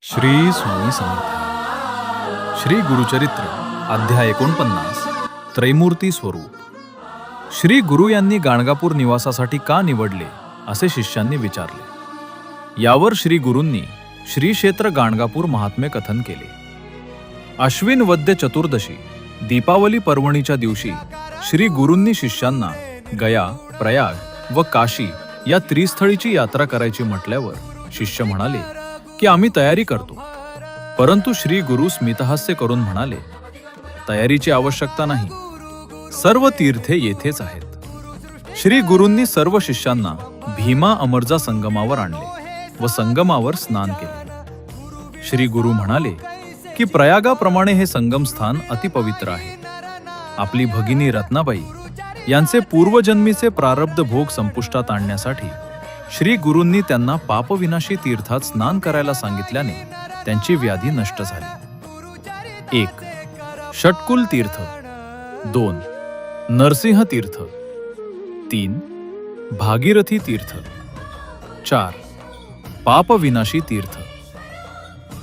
श्री स्वामी समर्थ। श्री गुरुचरित्र अध्याय 49 त्रैमूर्ती स्वरूप। श्री गुरु यांनी गाणगापूर निवासासाठी का निवडले असे शिष्यांनी विचारले। यावर श्री गुरूंनी श्री क्षेत्र गाणगापूर महात्म्य कथन केले। अश्विन वद्य चतुर्दशी दीपावली पर्वणीच्या दिवशी श्री गुरूंनी शिष्यांना गया, प्रयाग व काशी या त्रिस्थळीची यात्रा करायची म्हटल्यावर शिष्य म्हणाले की आम्ही तयारी करतो। परंतु श्री गुरु स्मितहास्य करून म्हणाले, तयारीची आवश्यकता नाही, सर्व तीर्थे येथेच आहेत। श्री गुरूंनी सर्व शिष्यांना भीमा अमरजा संगमावर आणले व संगमावर स्नान केले। श्री गुरु म्हणाले की प्रयागाप्रमाणे हे संगम स्थान अतिपवित्र आहे। आपली भगिनी रत्नाबाई यांचे पूर्वजन्मीचे प्रारब्ध भोग संपुष्टात आणण्यासाठी श्री गुरूंनी त्यांना पापविनाशी तीर्थात स्नान करायला सांगितल्याने त्यांची व्याधी नष्ट झाली। 1. षटकुल तीर्थ, 2. नरसिंह तीर्थ, 3. भागीरथी तीर्थ, 4. पापविनाशी तीर्थ,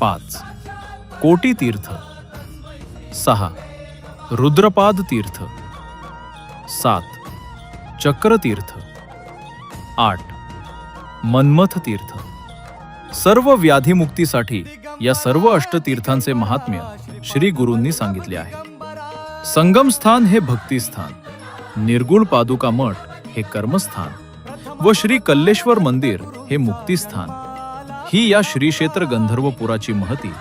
5. कोटी तीर्थ, 6. रुद्रपाद तीर्थ, 7. चक्र तीर्थ, 8. मनमथ तीर्थ। सर्व व्याधीमुक्तीसाठी या सर्व अष्टतीर्थांचे महात्म्य श्री गुरूंनी सांगितले आहे। संगम स्थान हे भक्तिस्थान, निर्गुण पादुका मठ हे कर्मस्थान व श्री कल्लेश्वर मंदिर हे मुक्तिस्थान ही या श्री क्षेत्र गंधर्वपुराची महती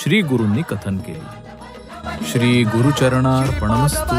श्री गुरूंनी कथन केली। श्री गुरुचरणार्पणमस्तु।